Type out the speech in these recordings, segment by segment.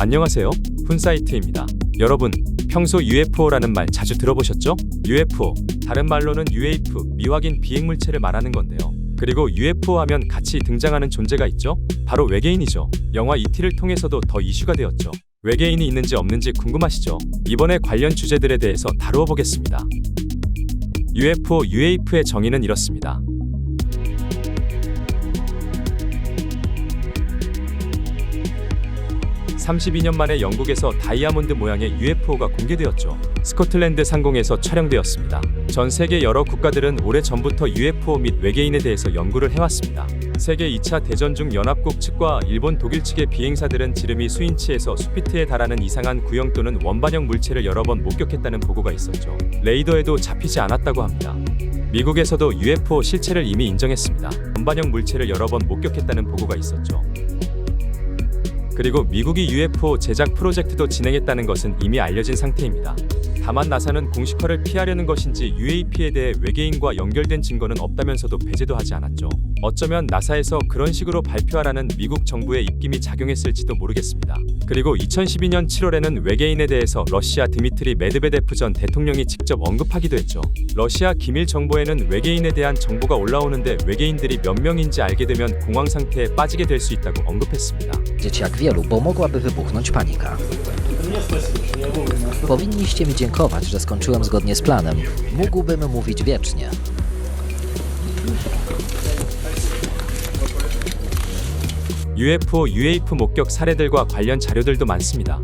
안녕하세요. 훈사이트입니다. 여러분, 평소 UFO라는 말 자주 들어보셨죠? UFO, 다른 말로는 UAP, 미확인 비행물체를 말하는 건데요. 그리고 UFO 하면 같이 등장하는 존재가 있죠? 바로 외계인이죠. 영화 E.T.를 통해서도 더 이슈가 되었죠. 외계인이 있는지 없는지 궁금하시죠? 이번에 관련 주제들에 대해서 다루어 보겠습니다. UFO, UAP의 정의는 이렇습니다. 32년 만에 영국에서 다이아몬드 모양의 UFO가 공개되었죠. 스코틀랜드 상공에서 촬영되었습니다. 전 세계 여러 국가들은 오래전부터 UFO 및 외계인에 대해서 연구를 해왔습니다. 세계 2차 대전 중 연합국 측과 일본, 독일 측의 비행사들은 지름이 수인치에서 수피트에 달하는 이상한 구형 또는 원반형 물체를 여러 번 목격했다는 보고가 있었죠. 레이더에도 잡히지 않았다고 합니다. 미국에서도 UFO 실체를 이미 인정했습니다. 원반형 물체를 여러 번 목격했다는 보고가 있었죠. 그리고 미국이 UFO 제작 프로젝트도 진행했다는 것은 이미 알려진 상태입니다. 다만 나사는 공식화를 피하려는 것인지 UAP에 대해 외계인과 연결된 증거는 없다면서도 배제도 하지 않았죠. 어쩌면 나사에서 그런 식으로 발표하라는 미국 정부의 입김이 작용했을지도 모르겠습니다. 그리고 2012년 7월에는 외계인에 대해서 러시아 드미트리 메드베데프 전 대통령이 직접 언급하기도 했죠. 러시아 기밀 정보에는 외계인에 대한 정보가 올라오는데 외계인들이 몇 명인지 알게 되면 공황 상태에 빠지게 될 수 있다고 언급했습니다. Jak wielu, bo mogłaby wybuchnąć panika. Powinniście mi dziękować, że skończyłem zgodnie z planem. Mógłbym mówić wiecznie. UFO, UAP 목격 사례들과 관련 자료들도 많습니다.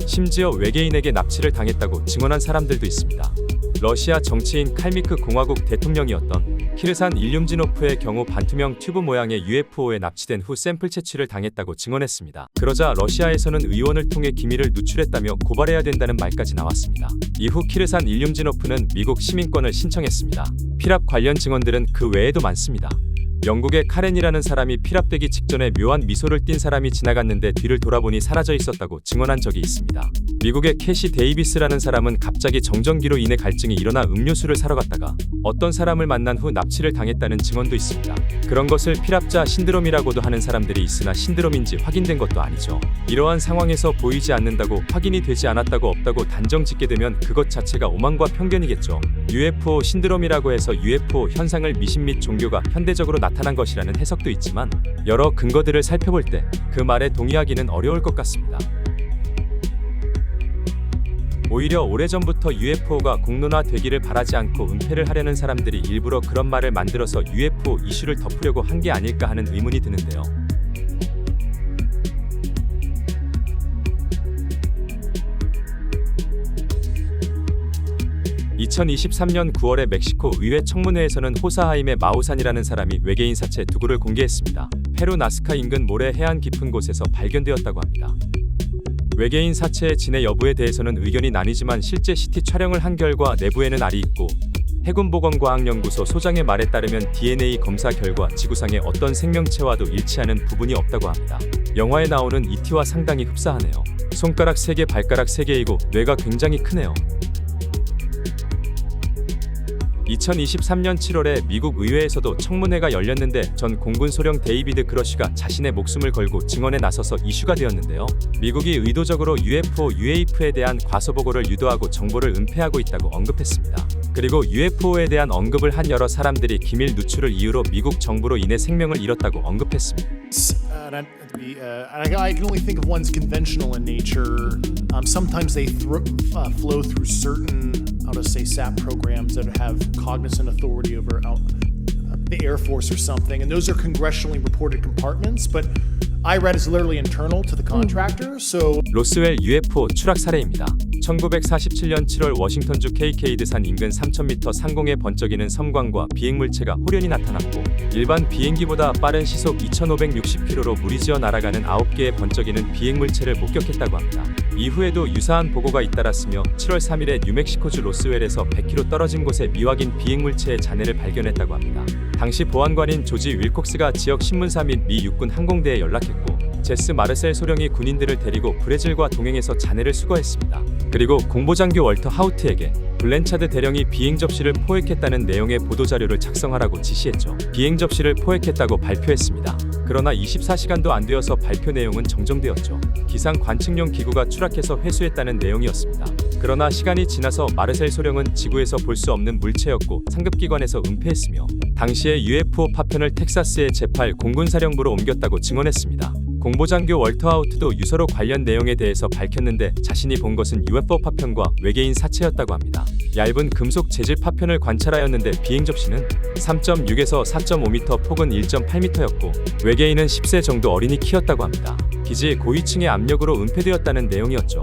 심지어 외계인에게 납치를 당했다고 증언한 사람들도 있습니다. 러시아 정치인 칼미크 공화국 대통령이었던 키르산 일륨지노프의 경우 반투명 튜브 모양의 UFO에 납치된 후 샘플 채취를 당했다고 증언했습니다. 그러자 러시아에서는 의원을 통해 기밀을 누출했다며 고발해야 된다는 말까지 나왔습니다. 이후 키르산 일륨지노프는 미국 시민권을 신청했습니다. 피랍 관련 증언들은 그 외에도 많습니다. 영국의 카렌이라는 사람이 피랍되기 직전에 묘한 미소를 띤 사람이 지나갔는데 뒤를 돌아보니 사라져 있었다고 증언한 적이 있습니다. 미국의 캐시 데이비스라는 사람은 갑자기 정전기로 인해 갈증이 일어나 음료수를 사러 갔다가 어떤 사람을 만난 후 납치를 당했다는 증언도 있습니다. 그런 것을 피랍자 신드롬이라고도 하는 사람들이 있으나 신드롬인지 확인된 것도 아니죠. 이러한 상황에서 보이지 않는다고, 확인이 되지 않았다고, 없다고 단정 짓게 되면 그것 자체가 오만과 편견이겠죠. UFO 신드롬이라고 해서 UFO 현상을 미신 및 종교가 현대적으로 나타난 것이라는 해석도 있지만 여러 근거들을 살펴볼 때 그 말에 동의하기는 어려울 것 같습니다. 오히려 오래전부터 UFO가 공론화되기를 바라지 않고 은폐를 하려는 사람들이 일부러 그런 말을 만들어서 UFO 이슈를 덮으려고 한 게 아닐까 하는 의문이 드는데요. (2023년 9월에) 멕시코 의회 청문회에서는 호사하임의 마우산이라는 사람이 외계인 사체 2구를 공개했습니다. 페루 나스카 인근 모래 해안 깊은 곳에서 발견되었다고 합니다. 외계인 사체의 진해 여부에 대해서는 의견이 나뉘지만 실제 CT 촬영을 한 결과 내부에는 알이 있고 해군보건과학연구소 소장의 말에 따르면 DNA 검사 결과 지구상의 어떤 생명체와도 일치하는 부분이 없다고 합니다. 영화에 나오는 E.T.와 상당히 흡사하네요. 손가락 3개, 발가락 3개이고 뇌가 굉장히 크네요. 2023년 7월에 미국 의회에서도 청문회가 열렸는데 전 공군 소령 데이비드 그러쉬가 자신의 목숨을 걸고 증언에 나서서 이슈가 되었는데요. 미국이 의도적으로 UFO, UAP에 대한 과소보고를 유도하고 정보를 은폐하고 있다고 언급했습니다. 그리고 UFO에 대한 언급을 한 여러 사람들이 기밀 누출을 이유로 미국 정부로 인해 생명을 잃었다고 언급했습니다. I can only think of ones conventional in nature. Sometimes they flow through certain, how to say, SAP programs that have cognizant authority over the Air Force or something, and those are congressionally reported compartments, but IRAD is literally internal to the contractor, so... 로스웰 UFO 추락 사례입니다. 1947년 7월 워싱턴주 케이케이드산 인근 3,000m 상공에 번쩍이는 섬광과 비행물체가 호련히 나타났고 일반 비행기보다 빠른 시속 2,560km로 무리지어 날아가는 9개의 번쩍이는 비행물체를 목격했다고 합니다. 이후에도 유사한 보고가 잇따랐으며 7월 3일에 뉴멕시코주 로스웰에서 100km 떨어진 곳에 미확인 비행물체의 잔해를 발견했다고 합니다. 당시 보안관인 조지 윌콕스가 지역 신문사 및 미 육군 항공대에 연락했고 제스 마르셀 소령이 군인들을 데리고 브레질과 동행해서 잔해를 수거했습니다. 그리고 공보장교 월터 하우트에게 블렌차드 대령이 비행 접시를 포획했다는 내용의 보도자료를 작성하라고 지시했죠. 비행 접시를 포획했다고 발표했습니다. 그러나 24시간도 안 되어서 발표 내용은 정정되었죠. 기상 관측용 기구가 추락해서 회수했다는 내용이었습니다. 그러나 시간이 지나서 마르셀 소령은 지구에서 볼 수 없는 물체였고 상급기관에서 은폐했으며 당시에 UFO 파편을 텍사스의 제8 공군사령부로 옮겼다고 증언했습니다. 공보장교 월터 아우트도 유서로 관련 내용에 대해서 밝혔는데 자신이 본 것은 UFO 파편과 외계인 사체였다고 합니다. 얇은 금속 재질 파편을 관찰하였는데 비행 접시는 3.6에서 4.5m, 폭은 1.8m였고 외계인은 10세 정도 어린이 키였다고 합니다. 기지의 고위층의 압력으로 은폐되었다는 내용이었죠.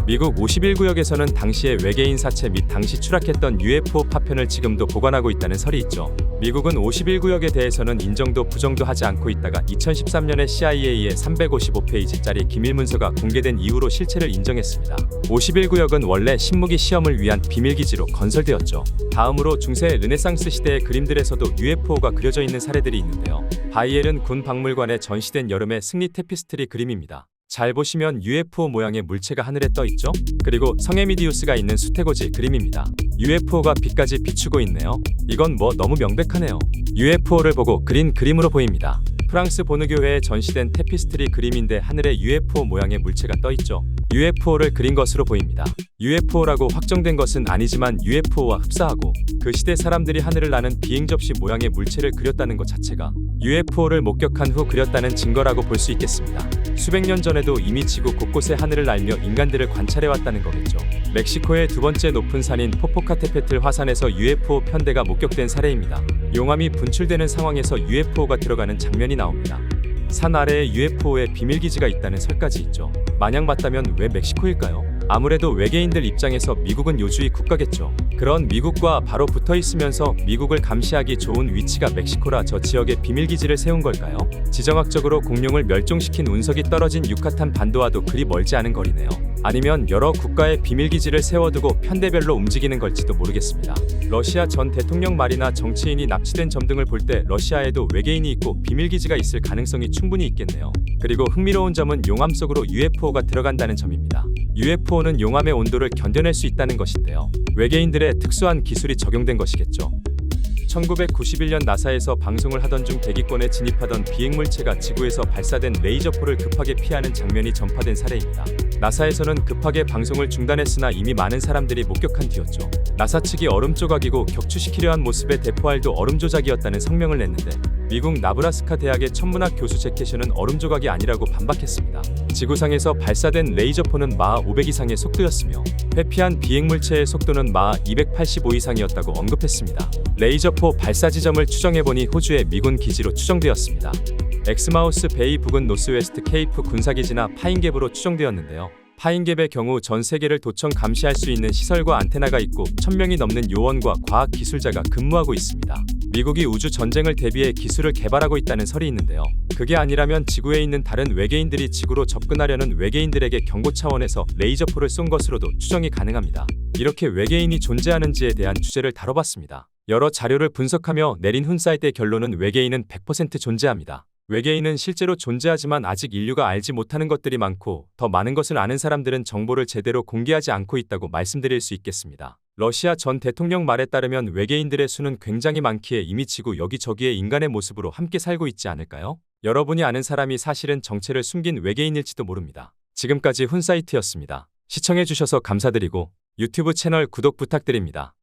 미국 51구역에서는 당시의 외계인 사체 및 당시 추락했던 UFO 파편을 지금도 보관하고 있다는 설이 있죠. 미국은 51구역에 대해서는 인정도 부정도 하지 않고 있다가 2013년에 CIA의 355페이지짜리 기밀 문서가 공개된 이후로 실체를 인정했습니다. 51구역은 원래 신무기 시험을 위한 비밀기지로 건설되었죠. 다음으로 중세 르네상스 시대의 그림들에서도 UFO가 그려져 있는 사례들이 있는데요. 바이엘은 군 박물관에 전시된 여름의 승리 테피스트리 그림입니다. 잘 보시면 UFO 모양의 물체가 하늘에 떠 있죠? 그리고 성에미디우스가 있는 수태고지 그림입니다. UFO가 빛까지 비추고 있네요. 이건 뭐 너무 명백하네요. UFO를 보고 그린 그림으로 보입니다. 프랑스 보느교회에 전시된 테피스트리 그림인데 하늘에 UFO 모양의 물체가 떠 있죠. UFO를 그린 것으로 보입니다. UFO라고 확정된 것은 아니지만 UFO와 흡사하고 그 시대 사람들이 하늘을 나는 비행 접시 모양의 물체를 그렸다는 것 자체가 UFO를 목격한 후 그렸다는 증거라고 볼 수 있겠습니다. 수백 년 전에도 이미 지구 곳곳의 하늘을 날며 인간들을 관찰해왔다는 거겠죠. 멕시코의 두 번째 높은 산인 포포카테페틀 화산에서 UFO 편대가 목격된 사례입니다. 용암이 분출되는 상황에서 UFO가 들어가는 장면이 나옵니다. 산 아래에 UFO의 비밀기지가 있다는 설까지 있죠. 만약 맞다면 왜 멕시코일까요? 아무래도 외계인들 입장에서 미국은 요주의 국가겠죠. 그런 미국과 바로 붙어 있으면서 미국을 감시하기 좋은 위치가 멕시코라 저 지역에 비밀기지를 세운 걸까요? 지정학적으로 공룡을 멸종시킨 운석이 떨어진 유카탄 반도와도 그리 멀지 않은 거리네요. 아니면 여러 국가의 비밀기지를 세워두고 편대별로 움직이는 걸지도 모르겠습니다. 러시아 전 대통령 말이나 정치인이 납치된 점 등을 볼 때 러시아에도 외계인이 있고 비밀기지가 있을 가능성이 충분히 있겠네요. 그리고 흥미로운 점은 용암 속으로 UFO가 들어간다는 점입니다. UFO는 용암의 온도를 견뎌낼 수 있다는 것인데요. 외계인들의 특수한 기술이 적용된 것이겠죠. 1991년 나사에서 방송을 하던 중 대기권에 진입하던 비행물체가 지구에서 발사된 레이저포를 급하게 피하는 장면이 전파된 사례입니다. 나사에서는 급하게 방송을 중단했으나 이미 많은 사람들이 목격한 뒤였죠. 나사 측이 얼음 조각이고 격추시키려 한 모습의 대포알도 얼음 조작이었다는 성명을 냈는데 미국 나브라스카 대학의 천문학 교수 제케션은 얼음 조각이 아니라고 반박했습니다. 지구상에서 발사된 레이저포는 마하 500 이상의 속도였으며 회피한 비행물체의 속도는 마하 285 이상이었다고 언급했습니다. 레이저포 발사 지점을 추정해보니 호주의 미군 기지로 추정되었습니다. 엑스마우스 베이 부근 노스웨스트 케이프 군사기지나 파인갭으로 추정되었는데요. 파인갭의 경우 전 세계를 도청 감시할 수 있는 시설과 안테나가 있고 1000명이 넘는 요원과 과학 기술자가 근무하고 있습니다. 미국이 우주 전쟁을 대비해 기술을 개발하고 있다는 설이 있는데요. 그게 아니라면 지구에 있는 다른 외계인들이 지구로 접근하려는 외계인들에게 경고 차원에서 레이저포를 쏜 것으로도 추정이 가능합니다. 이렇게 외계인이 존재하는지에 대한 주제를 다뤄봤습니다. 여러 자료를 분석하며 내린 훈사이트의 결론은 외계인은 100% 존재합니다. 외계인은 실제로 존재하지만 아직 인류가 알지 못하는 것들이 많고 더 많은 것을 아는 사람들은 정보를 제대로 공개하지 않고 있다고 말씀드릴 수 있겠습니다. 러시아 전 대통령 말에 따르면 외계인들의 수는 굉장히 많기에 이미 지구 여기저기에 인간의 모습으로 함께 살고 있지 않을까요? 여러분이 아는 사람이 사실은 정체를 숨긴 외계인일지도 모릅니다. 지금까지 훈사이트였습니다. 시청해주셔서 감사드리고 유튜브 채널 구독 부탁드립니다.